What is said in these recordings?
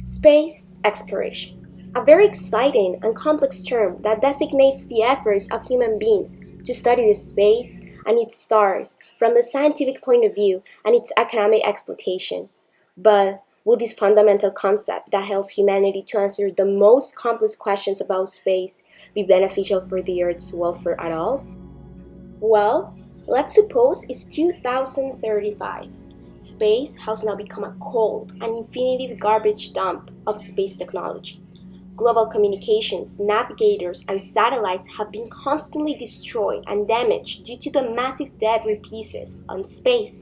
Space exploration, a very exciting and complex term that designates the efforts of human beings to study the space and its stars from the scientific point of view and its economic exploitation. But will this fundamental concept that helps humanity to answer the most complex questions about space be beneficial for the Earth's welfare at all? Well, let's suppose it's 2035. Space has now become a cold and infinitive garbage dump of space technology. Global communications, navigators, and satellites have been constantly destroyed and damaged due to the massive debris pieces on space.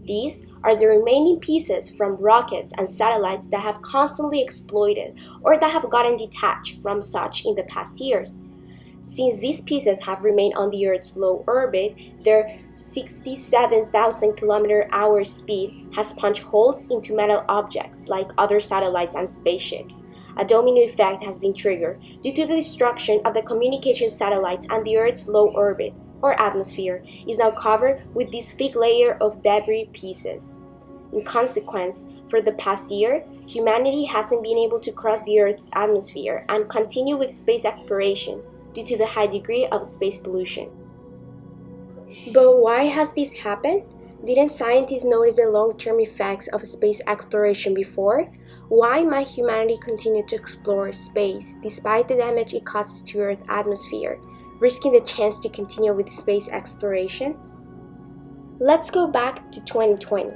These are the remaining pieces from rockets and satellites that have constantly exploited or that have gotten detached from such in the past years. Since these pieces have remained on the Earth's low orbit, their 67,000 km/h speed has punched holes into metal objects like other satellites and spaceships. A domino effect has been triggered due to the destruction of the communication satellites, and the Earth's low orbit, or atmosphere, is now covered with this thick layer of debris pieces. In consequence, for the past year, humanity hasn't been able to cross the Earth's atmosphere and continue with space exploration due to the high degree of space pollution. But why has this happened? Didn't scientists notice the long-term effects of space exploration before? Why might humanity continue to explore space despite the damage it causes to Earth's atmosphere, risking the chance to continue with space exploration? Let's go back to 2020,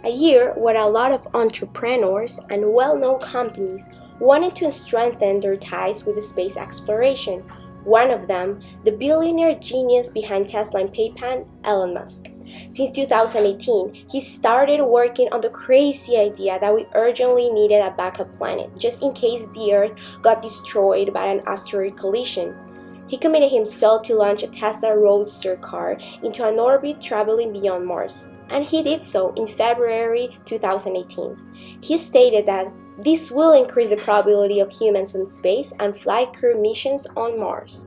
a year where a lot of entrepreneurs and well-known companies wanted to strengthen their ties with space exploration. One of them, the billionaire genius behind Tesla and PayPal, Elon Musk. Since 2018, he started working on the crazy idea that we urgently needed a backup planet, just in case the Earth got destroyed by an asteroid collision. He committed himself to launch a Tesla Roadster car into an orbit traveling beyond Mars, and he did so in February 2018. He stated that this will increase the probability of humans in space and flight crew missions on Mars.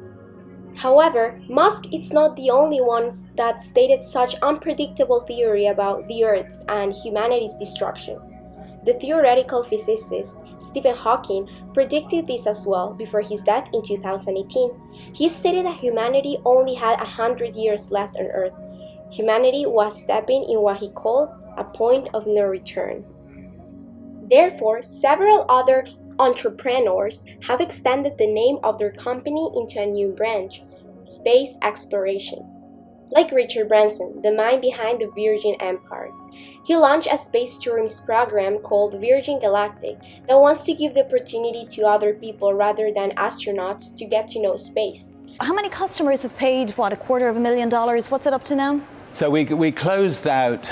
However, Musk is not the only one that stated such unpredictable theory about the Earth's and humanity's destruction. The theoretical physicist Stephen Hawking predicted this as well before his death in 2018. He stated that humanity only had 100 years left on Earth. Humanity was stepping in what he called a point of no return. Therefore, several other entrepreneurs have extended the name of their company into a new branch, space exploration. Like Richard Branson, the mind behind the Virgin Empire. He launched a space tourism program called Virgin Galactic that wants to give the opportunity to other people rather than astronauts to get to know space. How many customers have paid, $250,000? What's it up to now? So we closed out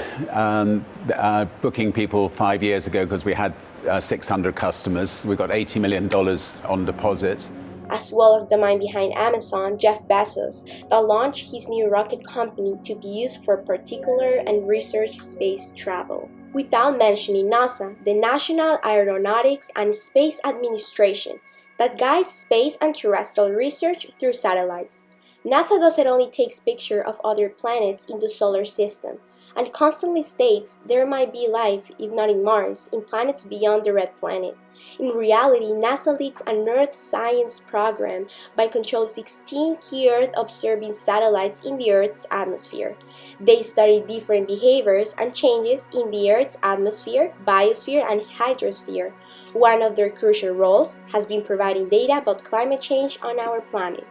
booking people 5 years ago because we had 600 customers. We got $80 million on deposits. As well as the mind behind Amazon, Jeff Bezos, that launched his new rocket company to be used for particular and research space travel. Without mentioning NASA, the National Aeronautics and Space Administration, that guides space and terrestrial research through satellites. NASA doesn't only take pictures of other planets in the solar system, and constantly states there might be life, if not in Mars, in planets beyond the red planet. In reality, NASA leads an Earth science program by controlling 16 key Earth-observing satellites in the Earth's atmosphere. They study different behaviors and changes in the Earth's atmosphere, biosphere, and hydrosphere. One of their crucial roles has been providing data about climate change on our planet.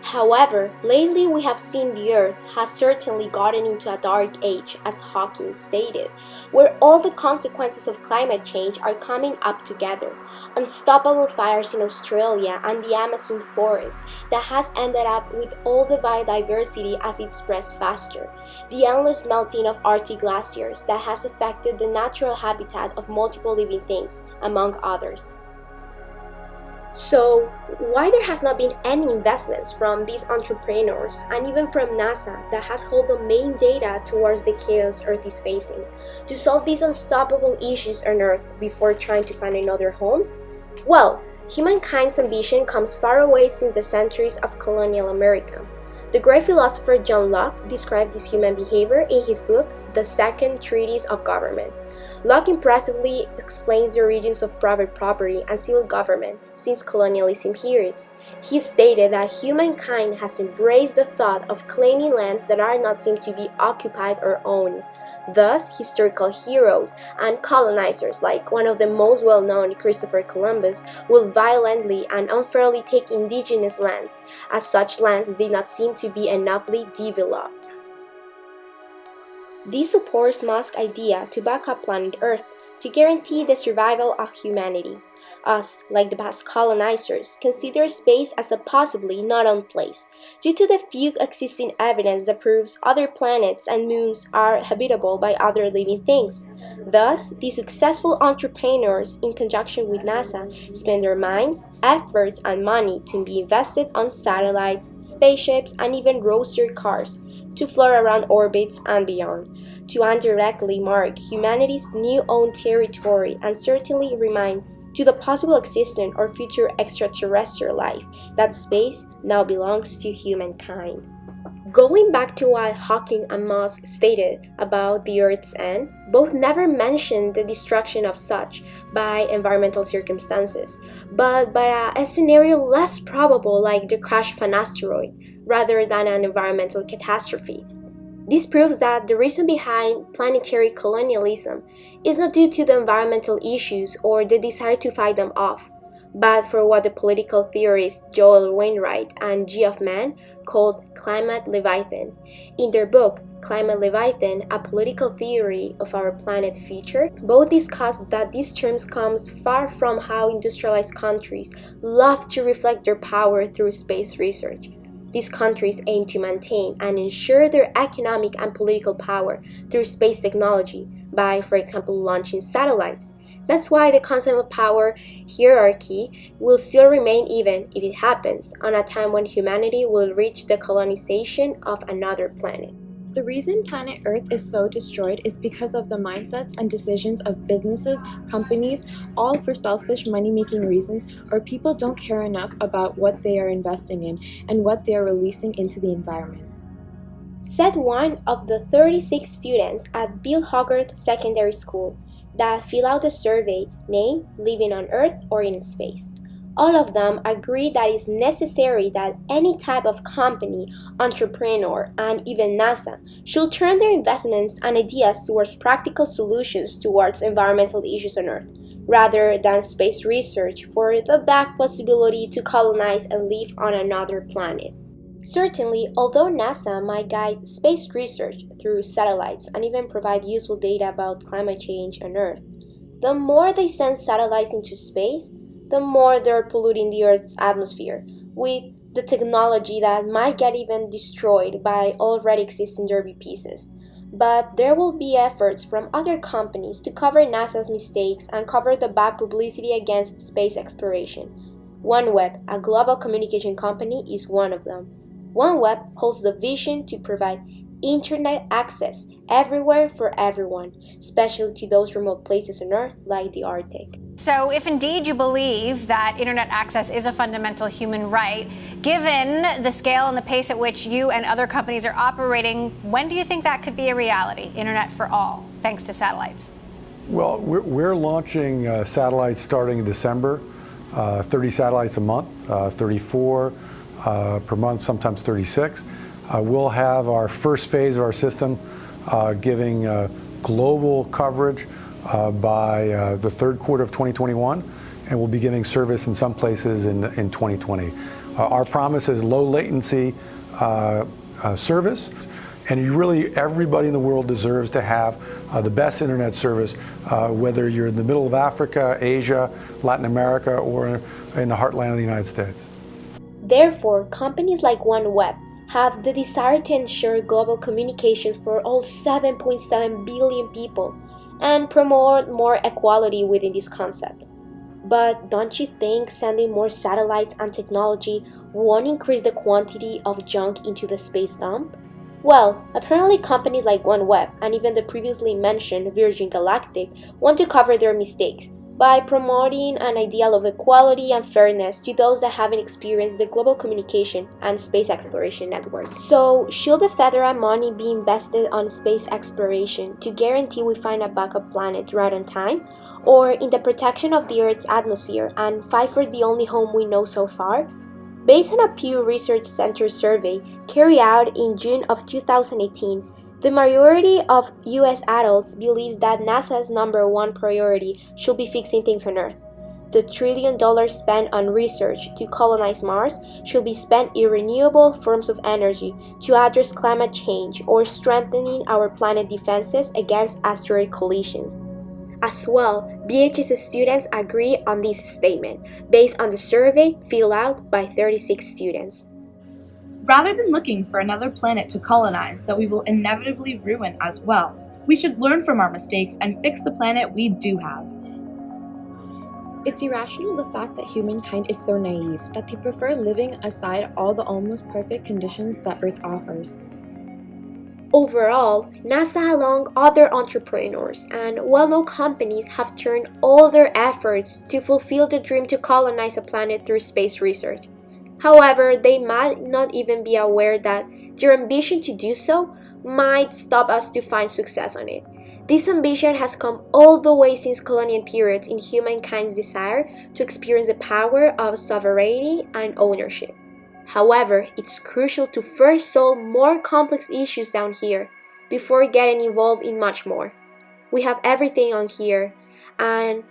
However, lately we have seen the Earth has certainly gotten into a dark age, as Hawking stated, where all the consequences of climate change are coming up together. Unstoppable fires in Australia and the Amazon forest that has ended up with all the biodiversity as it spreads faster. The endless melting of Arctic glaciers that has affected the natural habitat of multiple living things, among others. So, why there has not been any investments from these entrepreneurs and even from NASA that has held the main data towards the chaos Earth is facing to solve these unstoppable issues on Earth before trying to find another home? Well, humankind's ambition comes far away since the centuries of colonial America. The great philosopher John Locke described this human behavior in his book, the Second Treatise of Government. Locke impressively explains the origins of private property and civil government since colonialism periods. He stated that humankind has embraced the thought of claiming lands that are not seen to be occupied or owned. Thus, historical heroes and colonizers, like one of the most well-known, Christopher Columbus, will violently and unfairly take indigenous lands, as such lands did not seem to be enoughly developed. This supports Musk's idea to back up planet Earth to guarantee the survival of humanity. Us, like the past colonizers, consider space as a possibly not owned place, due to the few existing evidence that proves other planets and moons are habitable by other living things. Thus, the successful entrepreneurs, in conjunction with NASA, spend their minds, efforts, and money to be invested on satellites, spaceships, and even roadster cars to fly around orbits and beyond, to indirectly mark humanity's new own territory and certainly remind to the possible existence or future extraterrestrial life that space now belongs to humankind. Going back to what Hawking and Musk stated about the Earth's end, both never mentioned the destruction of such by environmental circumstances, but by a scenario less probable like the crash of an asteroid, rather than an environmental catastrophe. This proves that the reason behind planetary colonialism is not due to the environmental issues or the desire to fight them off, but for what the political theorists Joel Wainwright and Geoff Mann called climate leviathan. In their book, Climate Leviathan, A Political Theory of Our Planet's Future, both discuss that this term comes far from how industrialized countries love to reflect their power through space research. These countries aim to maintain and ensure their economic and political power through space technology by, for example, launching satellites. That's why the concept of power hierarchy will still remain even if it happens on a time when humanity will reach the colonization of another planet. The reason planet Earth is so destroyed is because of the mindsets and decisions of businesses, companies, all for selfish money-making reasons, or people don't care enough about what they are investing in and what they are releasing into the environment. Said one of the 36 students at Bill Hogarth Secondary School that fill out the survey named Living on Earth or in Space. All of them agree that it's necessary that any type of company, entrepreneur, and even NASA should turn their investments and ideas towards practical solutions towards environmental issues on Earth, rather than space research for the back possibility to colonize and live on another planet. Certainly, although NASA might guide space research through satellites and even provide useful data about climate change on Earth, the more they send satellites into space, the more they're polluting the Earth's atmosphere with the technology that might get even destroyed by already existing derby pieces. But there will be efforts from other companies to cover NASA's mistakes and cover the bad publicity against space exploration. OneWeb, a global communication company, is one of them. OneWeb holds the vision to provide internet access everywhere for everyone, especially to those remote places on Earth like the Arctic. So if indeed you believe that internet access is a fundamental human right, given the scale and the pace at which you and other companies are operating, when do you think that could be a reality, internet for all, thanks to satellites? Well, we're launching satellites starting in December, 30 satellites a month, 34 per month, sometimes 36. We'll have our first phase of our system giving global coverage by the third quarter of 2021, and we'll be giving service in some places in 2020. Our promise is low latency service, and really everybody in the world deserves to have the best internet service, whether you're in the middle of Africa, Asia, Latin America, or in the heartland of the United States. Therefore, companies like OneWeb have the desire to ensure global communications for all 7.7 billion people and promote more equality within this concept. But don't you think sending more satellites and technology won't increase the quantity of junk into the space dump? Well, apparently companies like OneWeb and even the previously mentioned Virgin Galactic want to cover their mistakes, by promoting an ideal of equality and fairness to those that haven't experienced the global communication and space exploration networks. So, should the federal money be invested on space exploration to guarantee we find a backup planet right on time? Or in the protection of the Earth's atmosphere and fight for the only home we know so far? Based on a Pew Research Center survey carried out in June of 2018, the majority of U.S. adults believes that NASA's number one priority should be fixing things on Earth. The $1 trillion spent on research to colonize Mars should be spent in renewable forms of energy to address climate change or strengthening our planet defenses against asteroid collisions. As well, BHS students agree on this statement, based on the survey filled out by 36 students. Rather than looking for another planet to colonize that we will inevitably ruin as well, we should learn from our mistakes and fix the planet we do have. It's irrational the fact that humankind is so naive that they prefer living aside all the almost perfect conditions that Earth offers. Overall, NASA along other entrepreneurs and well-known companies have turned all their efforts to fulfill the dream to colonize a planet through space research. However, they might not even be aware that their ambition to do so might stop us to find success on it. This ambition has come all the way since colonial periods in humankind's desire to experience the power of sovereignty and ownership. However, it's crucial to first solve more complex issues down here before getting involved in much more. We have everything on here, and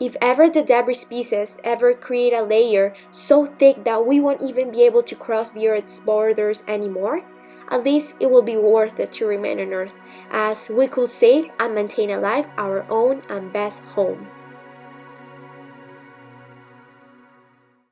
if ever the debris pieces ever create a layer so thick that we won't even be able to cross the Earth's borders anymore, at least it will be worth it to remain on Earth, as we could save and maintain alive our own and best home.